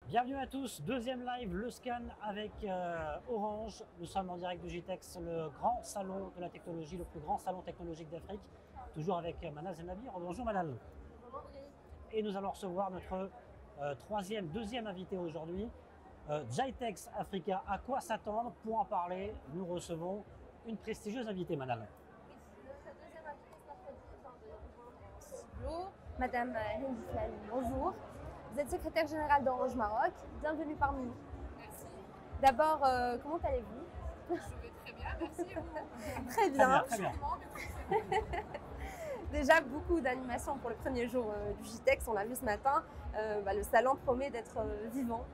Bienvenue à tous, deuxième live, le scan avec Orange. Nous sommes en direct de GITEX, le grand salon de la technologie, le plus grand salon technologique d'Afrique. Toujours avec Manal Zenabi. Bonjour Manal. Et nous allons recevoir notre deuxième invité aujourd'hui, GITEX Africa. À quoi s'attendre? Pour en parler, nous recevons une prestigieuse invitée, Manal. Bonjour, Madame Hendi Slali, bonjour. Vous êtes secrétaire générale d'Orange Maroc. Bienvenue parmi nous. Merci. D'abord, comment allez-vous? Je vais très bien, merci et vous? Très bien. Très bien. Déjà, beaucoup d'animations pour le premier jour du GITEX. On l'a vu ce matin. Le salon promet d'être vivant.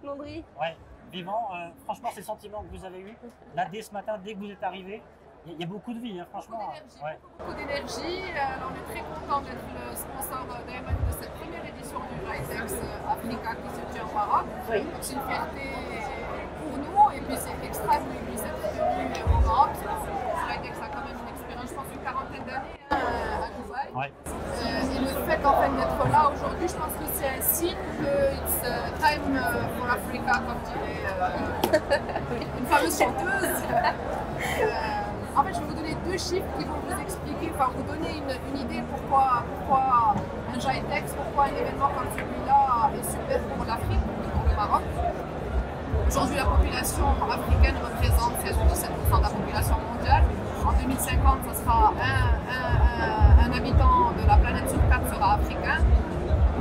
Landry? Ouais, vivant. Franchement, c'est le sentiment que vous avez eu là dès ce matin, dès que vous êtes arrivé. Il y a beaucoup de vie, hein, franchement. Beaucoup d'énergie. On est très content d'être le sponsor Diamond de cette première édition du GITEX Africa qui se tient au Maroc. Oui. Donc c'est une fierté pour nous et puis c'est extra de cette tenue au Maroc. GITEX a quand même une expérience, je pense, une quarantaine d'années à Dubaï. Ouais. Et le fait en fait d'être là aujourd'hui, je pense que c'est un signe que it's time for Africa, comme dirait une fameuse chanteuse. En fait, je vais vous donner deux chiffres qui vont vous expliquer, enfin vous donner une idée pourquoi un GITEX, pourquoi un événement comme celui-là est super pour l'Afrique et pour le Maroc. Aujourd'hui, la population africaine représente 16,7% de la population mondiale. En 2050, ce sera un habitant de la planète sur 4 sera africain.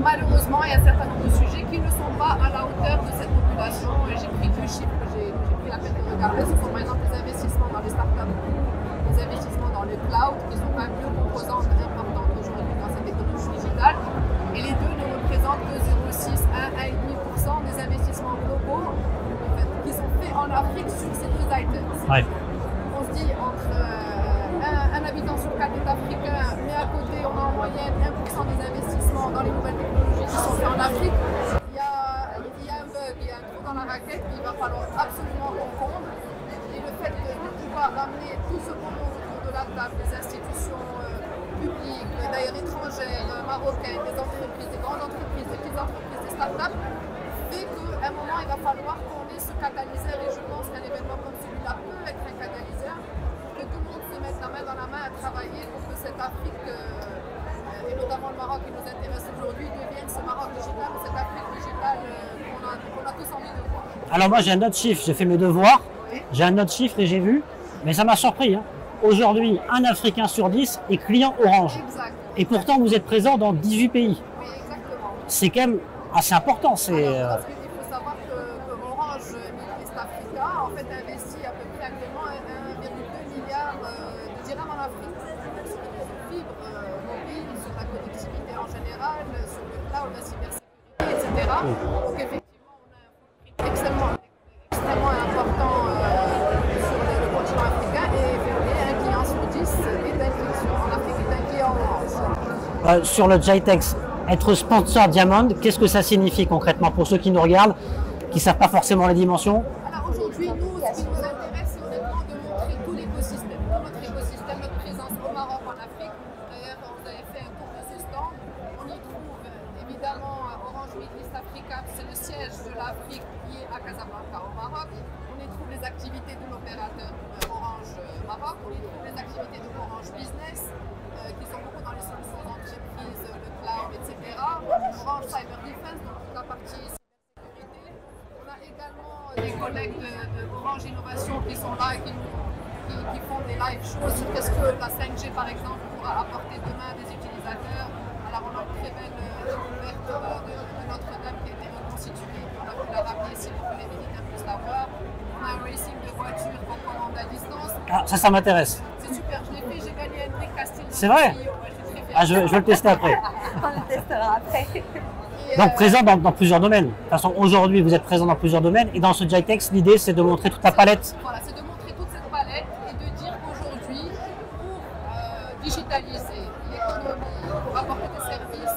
Malheureusement, il y a un certain nombre de sujets qui ne sont pas à la hauteur de cette population. Et j'ai pris deux chiffres que j'ai pris la peine de regarder. Ce sont par exemple les investissements dans les startups, les investissements dans le cloud, qui sont quand même deux composantes importantes aujourd'hui dans cette technologie digitale. Et les deux ne représentent que 0,6, 1,5% des investissements globaux en fait, qui sont faits en Afrique sur ces deux items. Ouais. On se dit entre un habitant sur 4 est africain, mais à côté on a en moyenne 1% des investissements dans les nouvelles technologies qui sont faits en Afrique. Il y a un bug, il y a un trou dans la raquette qu'il va falloir absolument qu'on comble. Et le fait de pouvoir ramener tout ce qu'on a autour de la table, des institutions publiques, d'ailleurs étrangères, marocaines, des entreprises, des grandes entreprises, des petites entreprises, des startups, fait qu'à un moment il va falloir qu'on ait ce catalyseur. Et je pense qu'un événement comme celui-là peut être un catalyseur, que tout le monde se mette la main dans la main à travailler pour que cette Afrique, et notamment le Maroc qui nous intéresse aujourd'hui, devienne ce Maroc digital, cette Afrique digitale qu'on a tous envie de voir. Alors moi j'ai un autre chiffre, j'ai fait mes devoirs, Oui. j'ai un autre chiffre et j'ai vu, mais ça m'a surpris. Hein. Aujourd'hui, un Africain sur 10 est client Orange. Exact. Et pourtant vous êtes présent dans 18 pays. Oui, exactement. C'est quand même assez important. Alors, parce qu'il faut savoir que Orange Middle East Africa en fait investit à peu près actuellement 1,2 milliard de dirhams en Afrique. Sur les réseaux fibres mobiles, sur la connectivité en général, sur le cloud, la cybersécurité, etc. Donc effectivement, on a un footprint extrêmement important sur le continent africain et un client sur 10 en Afrique est un client Orange. Sur le GITEX, être sponsor Diamond, qu'est-ce que ça signifie concrètement pour ceux qui nous regardent, qui ne savent pas forcément les dimensions? Alors aujourd'hui, nous, ce qui nous intéresse, c'est honnêtement de montrer tout l'écosystème, notre écosystème, notre présence au Maroc, en Afrique. D'ailleurs, vous avez fait un tour de ce stand. On y trouve évidemment Orange Middle East Africa, c'est le siège de l'Afrique qui est à Casablanca, au Maroc. On y trouve les activités de l'opérateur Orange Maroc. On y trouve les activités de Orange Business, qui sont beaucoup dans les solutions d'entreprise, le cloud, etc. Orange Cyber Defense, donc toute la partie cybersécurité. On a également des collègues de Orange Innovation qui sont là et qui font des live shows sur qu'est-ce que la 5G par exemple pourra apporter demain des utilisateurs. Alors on a une très belle découverte de Notre-Dame qui a été reconstituée. On a pu la ramener ici pour que les militaires puissent la voir. On a un racing de voitures qu'on commande à distance. Ah, ça m'intéresse. C'est super, je l'ai fait, j'ai gagné un prix Castillo. C'est vrai? Ouais, je suis très fière. Ah, je vais le tester après. On le testera après. Et, Donc présent dans plusieurs domaines. De toute façon, aujourd'hui, vous êtes présent dans plusieurs domaines. Et dans ce GITEX, l'idée, c'est de montrer toute la palette. Voilà, c'est de montrer toute cette palette et de dire qu'aujourd'hui, pour digitaliser l'économie, pour apporter des services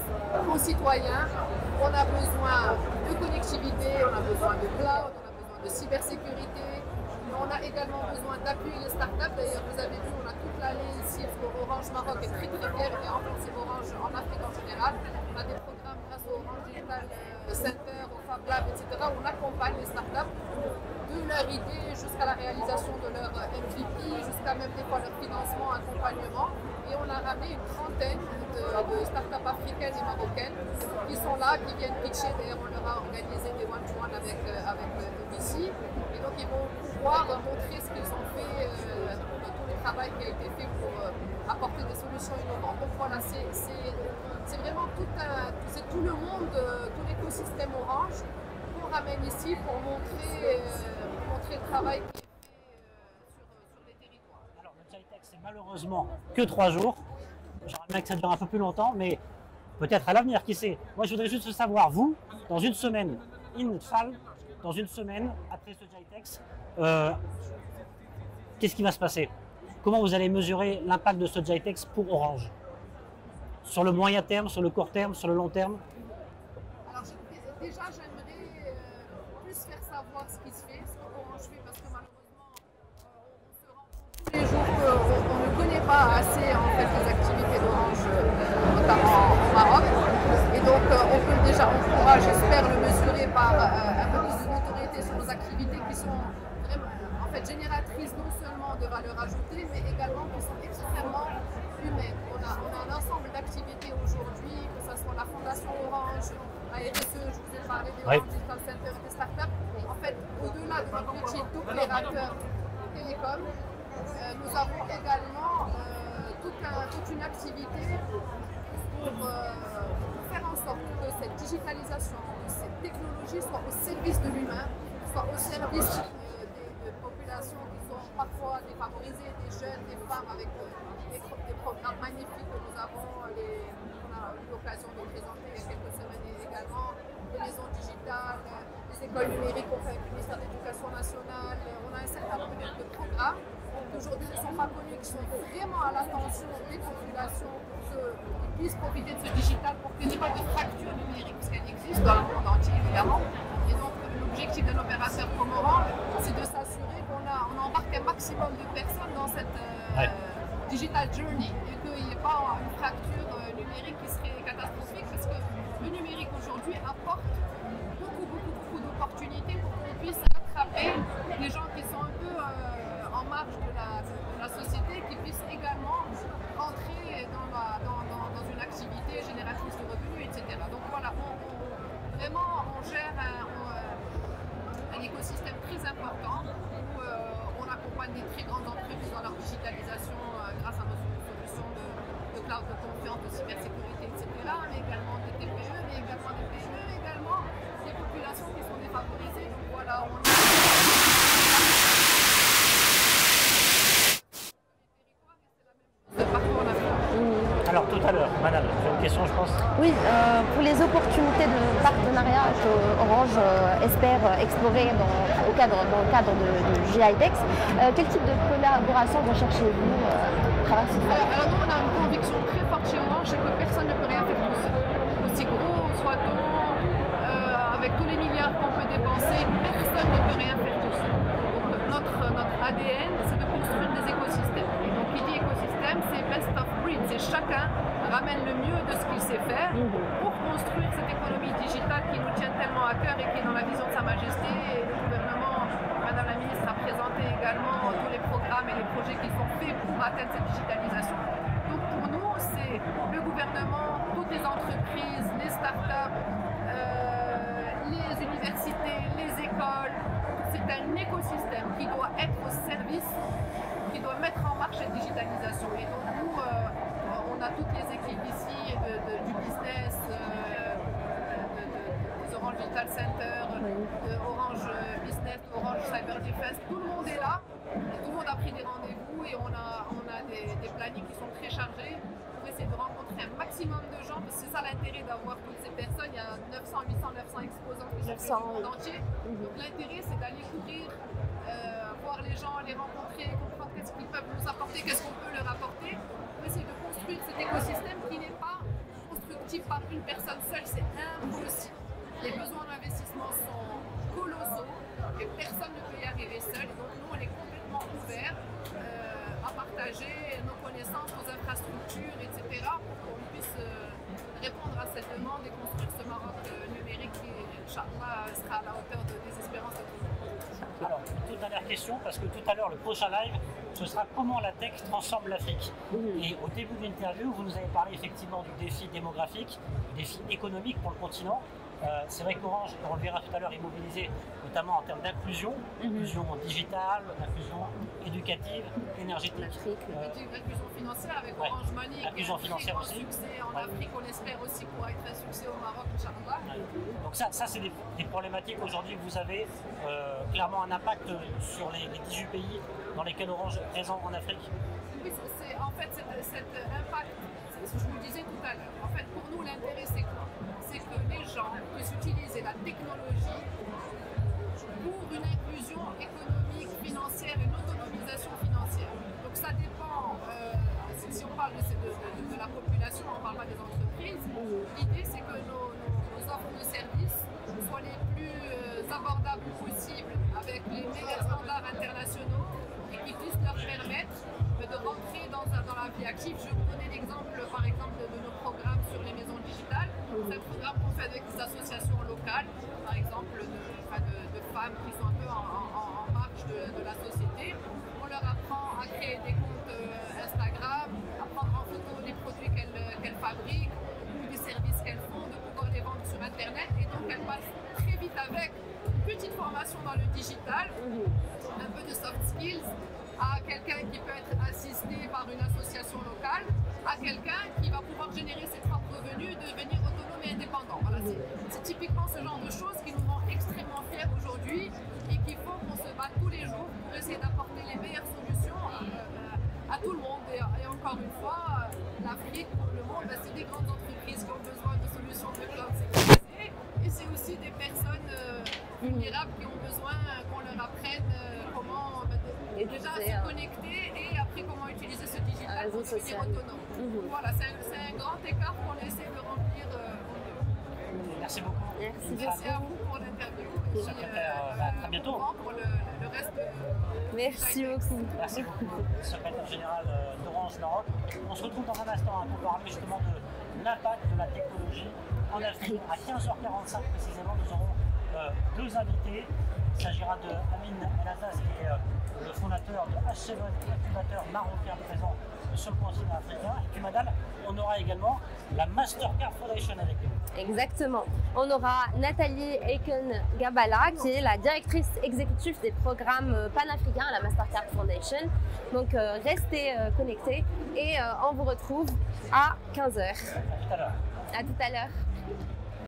aux citoyens, on a besoin de connectivité, on a besoin de cloud, on a besoin de cybersécurité, mais on a également besoin d'appuyer les startups. D'ailleurs, vous avez vu, on a toute l'allée ici, parce qu'Orange Maroc est très très fier, et en fait c'est Orange en Afrique en général. On a des programmes grâce au Orange Digital Center, au Fab Lab, etc. On accompagne les startups de leur idée jusqu'à la réalisation de leur MVP, jusqu'à même des fois leur financement, accompagnement. Et on a ramené une trentaine de startups africaines et marocaines qui sont là, qui viennent pitcher. D'ailleurs, on leur a organisé des one-to-one avec VC. Et donc, ils vont pouvoir montrer ce qu'ils ont fait, tout le travail qui a été fait pour apporter des solutions innovantes. Donc voilà, c'est vraiment tout le monde, tout l'écosystème Orange qu'on ramène ici pour montrer le travail qui est fait sur les territoires. Alors, le GITEX, c'est malheureusement que 3 jours. J'aimerais bien que ça dure un peu plus longtemps, mais peut-être à l'avenir, qui sait. Moi, je voudrais juste savoir, vous, dans une semaine, dans une semaine, après ce GITEX, qu'est-ce qui va se passer? Comment vous allez mesurer l'impact de ce GITEX pour Orange? Sur le moyen terme, sur le court terme, sur le long terme? Alors déjà, j'aimerais plus faire savoir ce qui se fait, ce qu'Orange fait, parce que malheureusement, on se rend compte tous les jours qu'on ne connaît pas assez en fait, les activités d'Orange, notamment au Maroc. Et donc, on pourra, j'espère, le mesurer par un peu plus de notoriété sur nos activités qui sont vraiment, en fait, génératrices non seulement de valeur ajoutée, mais également qui sont extrêmement humaines. On a un ensemble d'activités aujourd'hui, que ce soit la Fondation Orange, la RSE, je vous ai parlé des Orange Digital Center et des startups. En fait, au-delà de notre métier d'opérateur télécom, nous avons également toute une activité pour faire en sorte que cette digitalisation, que cette technologie soit au service de l'humain, soit au service des populations qui sont parfois défavorisées, des jeunes, des femmes, avec des programmes magnifiques que nous avons. On a eu l'occasion de présenter il y a quelques semaines également, les maisons digitales, les écoles numériques qu'on fait avec le ministère de l'Éducation nationale. On a un certain nombre de programmes qui aujourd'hui ne sont pas connus, qui sont vraiment à l'attention des populations pour qu'ils puissent profiter de ce digital, pour qu'il n'y ait pas de fracture numérique, parce qu'elle existe dans le monde entier évidemment. Et donc l'objectif d'un opérateur comme Orange, c'est de s'assurer qu'on embarque un maximum de personnes dans cette digital journey et qu'il n'y ait pas une fracture numérique qui serait catastrophique, parce que le numérique aujourd'hui apporte beaucoup d'opportunités pour qu'on puisse attraper les gens qui sont un peu en marge de la société, qui puissent également entrer dans une activité génératrice de revenus, etc. Donc voilà, on gère un écosystème très important où on accompagne des très grandes entreprises dans leur digitalisation grâce à nos solutions de cloud de confiance, de cybersécurité, etc. Mais également des TPE, mais également des PME, également des populations qui sont défavorisées. Donc voilà, Alors tout à l'heure, madame, j'ai une question je pense. Oui, pour les opportunités de partenariat que Orange espère explorer dans le cadre de GITEX, quel type de collaboration recherchez-vous à travers ce projet? Alors nous, on a une conviction très forte chez Orange, c'est que personne ne peut rien faire tout seul. Aussi gros soit-on, avec tous les milliards qu'on peut dépenser, personne ne peut rien faire tout seul. Donc notre ADN, c'est de construire des écosystèmes. Et donc qui dit écosystème, c'est best of breed, c'est chacun ramène le mieux de ce qu'il sait faire pour construire cette économie digitale qui nous tient tellement à cœur et qui est dans la vision de Sa Majesté. Et le gouvernement, Madame la Ministre, a présenté également tous les programmes et les projets qui sont faits pour atteindre cette digitalisation. Donc pour nous, c'est le gouvernement, toutes les entreprises, les startups, les universités, les écoles. C'est un écosystème qui doit être au service, qui doit mettre en marche cette digitalisation. Et donc nous, on a toutes les équipes ici du business, des Orange Digital Center, de Orange Business, Orange Cyber Defense. Tout le monde est là, tout le monde a pris des rendez-vous et on a des plannings qui sont très chargés pour essayer de rencontrer un maximum de gens, parce que c'est ça l'intérêt d'avoir toutes ces personnes. Il y a 900 exposants qui sont venus du monde entier. Donc l'intérêt, c'est d'aller couvrir, voir les gens, les rencontrer, comprendre qu'est-ce qu'ils peuvent nous apporter, qu'est-ce qu'on peut leur apporter, pour essayer de construire cet écosystème qui n'est pas constructif par une personne seule, c'est impossible. Les besoins d'investissement sont colossaux et personne ne peut y arriver seul. Donc nous, on est complètement ouverts à partager nos connaissances, nos infrastructures, etc. pour qu'on puisse répondre à cette demande et construire ce Maroc numérique qui est Inch'Allah, sera à la hauteur des espérances de tout le monde. Alors, toute dernière question, parce que tout à l'heure, le prochain live, ce sera comment la tech transforme l'Afrique. Et au début de l'interview, vous nous avez parlé effectivement du défi démographique, du défi économique pour le continent. C'est vrai qu'Orange, on le verra tout à l'heure, est mobilisé notamment en termes d'inclusion, inclusion digitale, inclusion éducative, énergétique. Inclusion financière avec Orange Money, inclusion financière un aussi. Succès en Afrique, on espère aussi pourra être un succès au Maroc, Inch'Allah. Donc ça c'est des problématiques aujourd'hui que vous avez clairement un impact sur les 18 pays dans lesquels Orange est présent en Afrique. Oui, en fait cet impact, c'est ce que je vous disais tout à l'heure. En fait, pour nous, l'intérêt, c'est quoi? C'est que les gens puissent utiliser la technologie pour une inclusion économique, financière, une autonomisation financière. Donc ça dépend, si on parle de la population, on ne parle pas des entreprises, l'idée c'est que nos offres de services soient les plus abordables possibles avec les meilleurs standards internationaux et qui puissent leur permettre de rentrer dans la vie active. Je vais vous donner l'exemple par exemple de nos programmes sur les maisons digitales. C'est un programme qu'on fait avec des associations locales, par exemple de femmes qui sont un peu en marge de la société. On leur apprend à créer des comptes Instagram, à prendre en photo les produits qu'elles fabriquent ou des services qu'elles font, de pouvoir les vendre sur Internet. Et donc elles passent très vite avec une petite formation dans le digital, un peu de soft skills, à quelqu'un qui peut être assisté par une association locale, à quelqu'un qui va pouvoir générer ses propres revenus, devenir autonome et indépendant. Voilà, c'est typiquement ce genre de choses qui nous rend extrêmement fiers aujourd'hui et qui font qu'on se bat tous les jours pour essayer d'apporter les meilleures solutions à tout le monde. Et encore une fois, l'Afrique, le monde, c'est des grandes entreprises qui ont besoin de solutions de cloud sécurisées et c'est aussi des personnes vulnérables qui ont besoin qu'on leur apprenne comment déjà se connecter et après comment utiliser ce digital pour devenir autonome. Voilà, c'est un grand écart qu'on essaie de remplir. Merci beaucoup. Merci à vous pour l'interview. À très bientôt. Pour le reste. Merci beaucoup. Merci beaucoup, secrétaire général d'Orange Maroc. On se retrouve dans un instant pour parler justement de l'impact de la technologie en Afrique. À 15h45 précisément, nous aurons deux invités. Il s'agira de Amin El Azaz, qui est le fondateur de H7, incubateur marocain présent sur le continent africain. Et puis Madal, on aura également la Mastercard Foundation avec nous. Exactement. On aura Nathalie Eken-Gabala, qui est la directrice exécutive des programmes panafricains à la Mastercard Foundation. Donc restez connectés et on vous retrouve à 15h. À tout à l'heure. À tout à l'heure.